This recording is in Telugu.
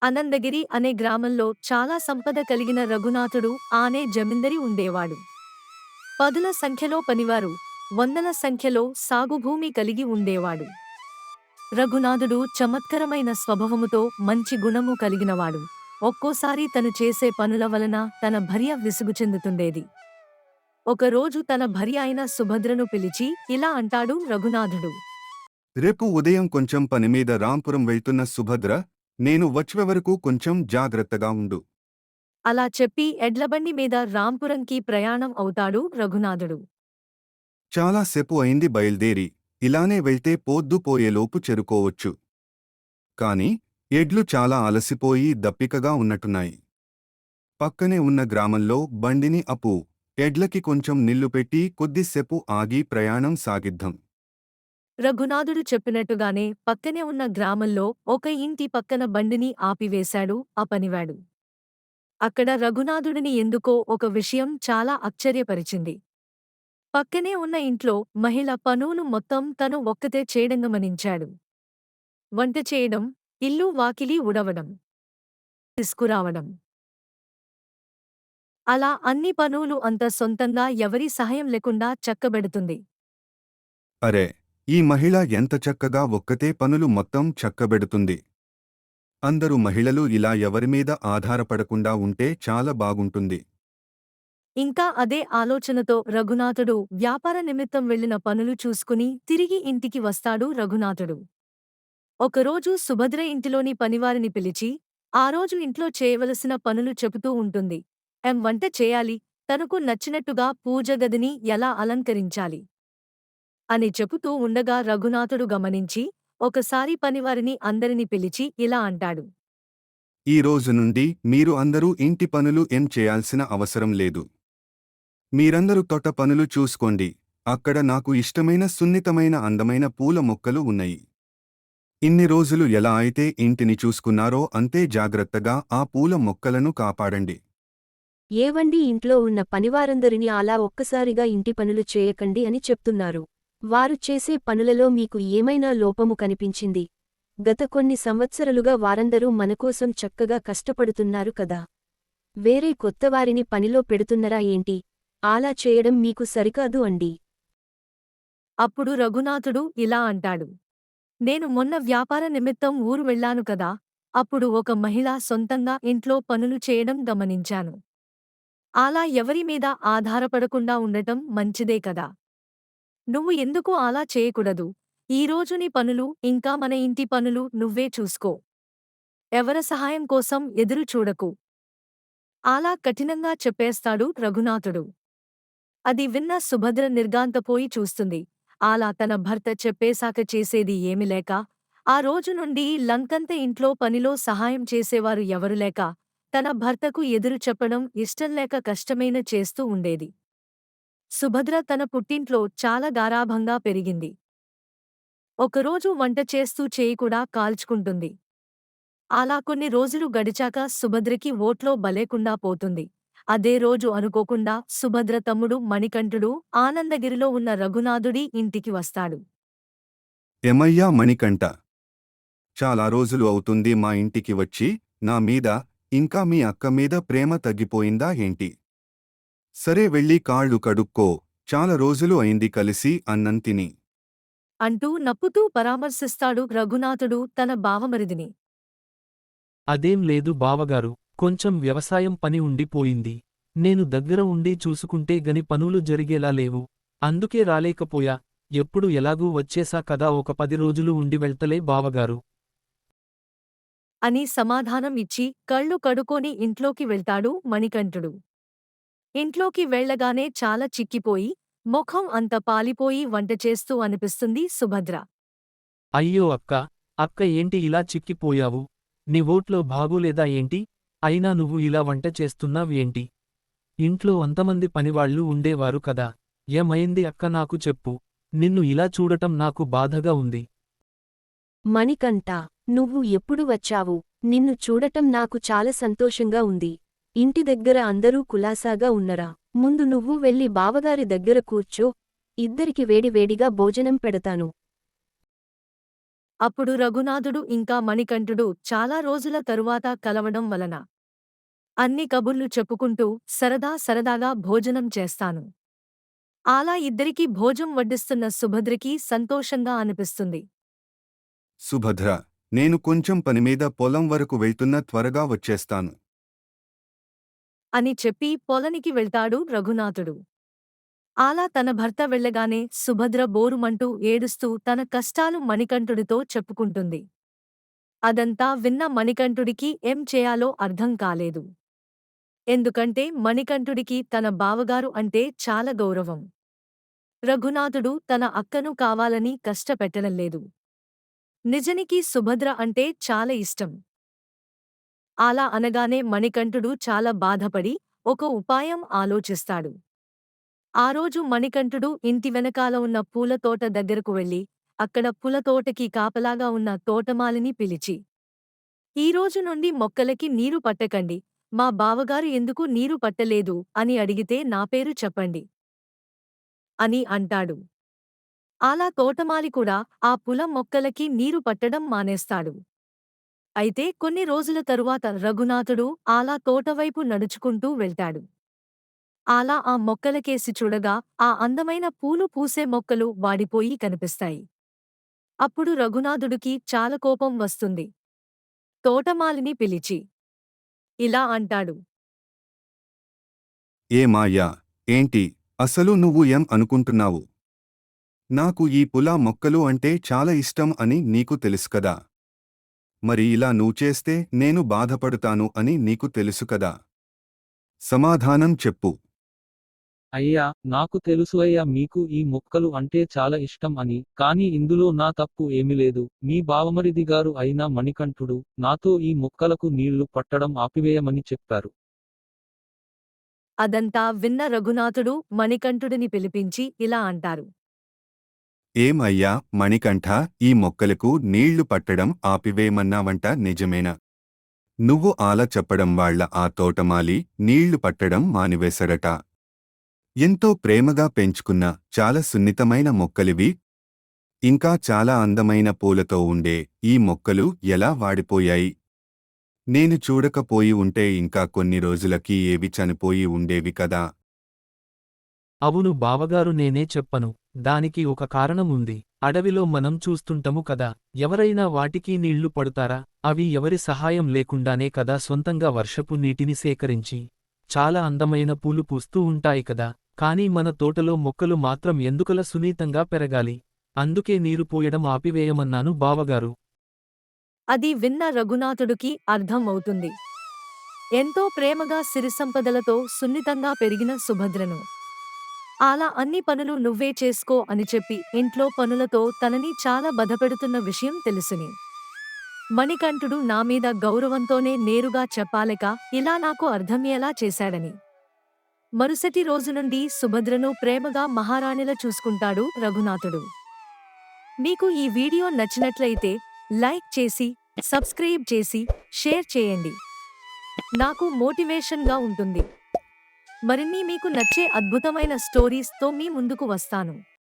అనందగిరి అనే గ్రామంలో చాలా సంపద కలిగిన రఘునాథుడు ఆనే జమీందరి ఉండేవాడు. పదుల సంఖ్యలో పనివారు, వందల సంఖ్యలో సాగుభూమి కలిగి ఉండేవాడు. రఘునాథుడు చమత్కరమైన స్వభావముతో మంచి గుణము కలిగినవాడు. ఒక్కోసారి తను చేసే పనుల వలన తన భార్య విసుగు చెందుతుండేది. ఒకరోజు తన భార్య అయిన సుభద్రను పిలిచి ఇలా అంటాడు రఘునాథుడు. రేపు ఉదయం కొంచెం పనిమీద రాంపురం వెళ్తున్న సుభద్ర, నేను వచ్చేవరకు కొంచెం జాగ్రత్తగా ఉండు. అలా చెప్పి ఎడ్లబండి మీద రాంపురంకి ప్రయాణం అవుతాడు రఘునాథుడు. చాలాసేపు అయింది బయల్దేరి, ఇలానే వెళ్తే పొద్దు పోయేలోపు చేరుకోవచ్చు. కాని ఎడ్లు చాలా అలసిపోయి దప్పికగా ఉన్నట్టున్నాయి. పక్కనే ఉన్న గ్రామంలో బండిని అప్పు, ఎడ్లకి కొంచెం నిల్లు పెట్టి కొద్దిసేపు ఆగి ప్రయాణం సాగిద్దాం. రఘునాథుడు చెప్పినట్టుగానే పక్కనే ఉన్న గ్రామంలో ఒక ఇంటి పక్కన బండిని ఆపివేశాడు ఆ పనివాడు. అక్కడ రఘునాథుడిని ఎందుకో ఒక విషయం చాలా ఆశ్చర్యపరిచింది. పక్కనే ఉన్న ఇంట్లో మహిళ పనులు మొత్తం తను ఒక్కతే చేయడం గమనించాడు. వంట చేయడం, ఇల్లు వాకిలి ఉడవడం, తీసుకురావడం, అలా అన్ని పనులు అంత సొంతంగా ఎవరి సహాయం లేకుండా చక్కబెడుతుంది. అరే, ఈ మహిళ ఎంత చక్కగా ఒక్కతే పనులు మొత్తం చక్కబెడుతుంది. అందరూ మహిళలు ఇలా ఎవరిమీద ఆధారపడకుండా ఉంటే చాలా బాగుంటుంది. ఇంకా అదే ఆలోచనతో రఘునాథుడు వ్యాపార నిమిత్తం వెళ్లిన పనులు చూసుకుని తిరిగి ఇంటికి వస్తాడు రఘునాథుడు. ఒకరోజు సుభద్ర ఇంటిలోని పనివారిని పిలిచి, ఆ రోజు ఇంట్లో చేయవలసిన పనులు చెబుతూ ఉంటుంది. వంట చేయాలి, తనకు నచ్చినట్టుగా పూజగదిని ఎలా అలంకరించాలి అని చెబుతూ ఉండగా రఘునాథుడు గమనించి, ఒకసారి పనివారిని అందరిని పిలిచి ఇలా అంటాడు. ఈ రోజు నుండి మీరు అందరూ ఇంటి పనులు ఏం చేయాల్సిన అవసరం లేదు. మీరందరూ తోట పనులు చూసుకోండి. అక్కడ నాకు ఇష్టమైన సున్నితమైన అందమైన పూల మొక్కలు ఉన్నాయి. ఇన్ని రోజులు ఎలా అయితే ఇంటిని చూసుకున్నారో అంతే జాగ్రత్తగా ఆ పూల మొక్కలను కాపాడండి. ఏవండి, ఇంట్లో ఉన్న పనివారందరినీ అలా ఒక్కసారిగా ఇంటి పనులు చేయకండి అని చెప్తున్నారు. వారు చేసే పనులలో మీకు ఏమైనా లోపము కనిపించింది? గత కొన్ని సంవత్సరాలుగా వారందరూ మనకోసం చక్కగా కష్టపడుతున్నారు కదా. వేరే కొత్తవారిని పనిలో పెడుతున్నరా ఏంటి? అలా చేయడం మీకు సరికాదు అండి. అప్పుడు రఘునాథుడు ఇలా అంటాడు. నేను మొన్న వ్యాపార నిమిత్తం ఊరు వెళ్ళాను కదా, అప్పుడు ఒక మహిళ సొంతంగా ఇంట్లో పనులు చేయడం గమనించాను. అలా ఎవరి మీద ఆధారపడకుండా ఉండటం మంచిదే కదా. నువ్వు ఎందుకు అలా చేయకూడదు? ఈరోజు నీ పనులు ఇంకా మన ఇంటి పనులు నువ్వే చూసుకో. ఎవరి సహాయం కోసం ఎదురు చూడకు. అలా కఠినంగా చెప్పేస్తాడు రఘునాథుడు. అది విన్న సుభద్ర నిర్ఘాంతపోయి చూస్తుంది. అలా తన భర్త చెప్పేశాక చేసేది ఏమి లేక, ఆ రోజు నుండి లంకంత ఇంట్లో పనిలో సహాయం చేసేవారు ఎవరు లేక, తన భర్తకు ఎదురు చెప్పడం ఇష్టంలేక కష్టమైన చేస్తూ ఉండేది. సుభద్ర తన పుట్టింట్లో చాలా గారాభంగా పెరిగింది. ఒకరోజు వంట చేస్తూ చేయి కూడా కాల్చుకుంటుంది. అలా కొన్ని రోజులు గడిచాక సుభద్రకి ఓట్లో బలేకుండా పోతుంది. అదే రోజు అనుకోకుండా సుభద్ర తమ్ముడు మణికంఠుడు ఆనందగిరిలో ఉన్న రఘునాథుడి ఇంటికి వస్తాడు. ఏమయ్యా మణికంఠ, చాలా రోజులు అవుతుంది మా ఇంటికి వచ్చి. నా మీద, ఇంకా మీ అక్క మీద ప్రేమ తగ్గిపోయిందా ఏంటి? సరే వెళ్ళి కాళ్ళు కడుక్కో, చాలా రోజులు అయింది కలిసి అన్నం తిని. అంటూ నప్పుతూ పరామర్శిస్తాడు రఘునాథుడు తన బావమరిదిని. అదేం లేదు బావగారు, కొంచెం వ్యవసాయం పని ఉండిపోయింది. నేను దగ్గర ఉండి చూసుకుంటే గని పనులు జరిగేలా లేవు. అందుకే రాలేకపోయా. ఎప్పుడు ఎలాగూ వచ్చేసా కదా, ఒక 10 రోజులు ఉండి వెళ్తలే బావగారు అని సమాధానం ఇచ్చి కళ్ళు కడుకొని ఇంట్లోకి వెళ్తాడు మణికంఠుడు. ఇంట్లోకి వెళ్లగానే చాలా చిక్కిపోయి, ముఖం అంత పాలిపోయి వంట చేస్తూ అనిపిస్తుంది సుభద్ర. అయ్యో అక్క, అక్క ఏంటి ఇలా చిక్కిపోయావు? నీ ఓట్లో బాగోలేదా ఏంటి? అయినా నువ్వు ఇలా వంట చేస్తున్నావేంటి? ఇంట్లో అంతమంది పనివాళ్ళు ఉండేవారు కదా. ఏమైంది అక్క, నాకు చెప్పు. నిన్ను ఇలా చూడటం నాకు బాధగా ఉంది. మణికంఠ, నువ్వు ఎప్పుడు వచ్చావు? నిన్ను చూడటం నాకు చాలా సంతోషంగా ఉంది. ఇంటి దగ్గర అందరూ కులాసాగా ఉన్నరా? ముందు నువ్వు వెళ్ళి బావగారి దగ్గర కూర్చో. ఇద్దరికి వేడివేడిగా భోజనం పెడతాను. అప్పుడు రఘునాథుడు ఇంకా మణికంఠుడు చాలా రోజుల తరువాత కలవడం వలన అన్ని కబుర్లు చెప్పుకుంటూ సరదాగా భోజనం చేస్తాను. అలా ఇద్దరికీ భోజం వడ్డిస్తున్న సుభద్రకి సంతోషంగా అనిపిస్తుంది. సుభద్ర, నేను కొంచెం పనిమీద పొలం వరకు వెళ్తున్న, త్వరగా వచ్చేస్తాను. అని చెప్పి పొలానికి వెళ్తాడు రఘునాథుడు. అలా తన భర్త వెళ్ళగానే సుభద్ర బోరుమంటూ ఏడుస్తూ తన కష్టాలు మణికంఠుడితో చెప్పుకుంటుంది. అదంతా విన్న మణికంఠుడికి ఏం చేయాలో అర్థం కాలేదు. ఎందుకంటే మణికంఠుడికి తన బావగారు అంటే చాలా గౌరవం. రఘునాథుడు తన అక్కను కావాలని కష్టపెట్టడంలేదు. నిజానికి సుభద్ర అంటే చాలా ఇష్టం. అలా అనగానే మణికంఠుడు చాలా బాధపడి ఒక ఉపాయం ఆలోచిస్తాడు. ఆ రోజు మణికంఠుడు ఇంటి వెనకాల ఉన్న పూలతోట దగ్గరకు వెళ్ళి అక్కడ పూలతోటకి కాపలాగా ఉన్న తోటమాలిని పిలిచి, "ఈ రోజు నుండి మొక్కలకి నీరు పట్టకండి, మా బావగారు ఎందుకు నీరు పట్టలేదు అని అడిగితే నా పేరు చెప్పండి" అని అంటాడు. అలా తోటమాలి కూడా ఆ పూల మొక్కలకి నీరు పట్టడం మానేస్తాడు. అయితే కొన్ని రోజుల తరువాత రఘునాథుడు అలా తోటవైపు నడుచుకుంటూ వెళ్తాడు. అలా ఆ మొక్కలకేసి చూడగా ఆ అందమైన పూలు పూసే మొక్కలు వాడిపోయి కనిపిస్తాయి. అప్పుడు రఘునాథుడికి చాలా కోపం వస్తుంది. తోటమాలిని పిలిచి ఇలా అంటాడు. ఏ మాయా, ఏంటి అసలు నువ్వు ఏం అనుకుంటున్నావు? నాకు ఈ పులా మొక్కలు అంటే చాలా ఇష్టం అని నీకు తెలుసు కదా. మరి ఇలా నువ్వు చేస్తే నేను బాధపడుతాను అని నీకు తెలుసు కదా. సమాధానం చెప్పు. అయ్యా, నాకు తెలుసు అయ్యా, మీకు ఈ మొక్కలు అంటే చాలా ఇష్టం అని. కానీ ఇందులో నా తప్పు ఏమీ లేదు. మీ బావమరిదిగారు అయిన మణికంఠుడు నాతో ఈ మొక్కలకు నీళ్లు పట్టడం ఆపివేయమని చెప్పారు. అదంతా విన్న రఘునాథుడు మణికంఠుడిని పిలిపించి ఇలా అంటారు. ఏం అయ్యా మణికంఠ, ఈ మొక్కలకు నీళ్లు పట్టడం ఆపివేయమన్నావంట, నిజమేనా? నువ్వు ఆలా చెప్పడం వాళ్ళ ఆ తోటమాలి నీళ్లు పట్టడం మానివేశాడట. ఎంతో ప్రేమగా పెంచుకున్న చాలా సున్నితమైన మొక్కలివి. ఇంకా చాలా అందమైన పూలతో ఉండే ఈ మొక్కలు ఎలా వాడిపోయాయి? నేను చూడకపోయి ఉంటే ఇంకా కొన్ని రోజులకి ఏవి చనిపోయి ఉండేవి కదా. అవును బావగారు, నేనే చెప్పను. దానికి ఒక కారణం ఉంది. అడవిలో మనం చూస్తుంటము కదా, ఎవరైనా వాటికి నీళ్లు పడుతారా? అవి ఎవరి సహాయం లేకుండానే కదా సొంతంగా వర్షపు నీటిని సేకరించి చాలా అందమైన పూలు పూస్తూ ఉంటాయి కదా. కానీ మన తోటలో మొక్కలు మాత్రం ఎందుకలా సునీతంగా పెరగాలి? అందుకే నీరు పోయడం ఆపివేయమన్నాను బావగారు. అది విన్న రఘునాథుడికి అర్థం అవుతుంది. ఎంతో ప్రేమగా సిరిసంపదలతో సున్నితంగా పెరిగిన సుభద్రను అలా అన్ని పనులు నువ్వే చేసుకో అని చెప్పి ఇంట్లో పనులతో తనని చాలా బధపెడుతున్న విషయం తెలుసుని మణికంఠుడు నా మీద గౌరవంతోనే నేరుగా చెప్పాలేక ఇలా నాకు అర్థమయ్యేలా చేశాడని. మరుసటి రోజు నుండి సుభద్రను ప్రేమగా మహారాణిలా చూసుకుంటాడు రఘునాథుడు. మీకు ఈ వీడియో నచ్చినట్లయితే లైక్ చేసి, సబ్స్క్రైబ్ చేసి, షేర్ చేయండి. నాకు మోటివేషన్గా ఉంటుంది. మరిన్ని మీకు నచ్చే అద్భుతమైన స్టోరీస్తో మీ ముందుకు వస్తాను.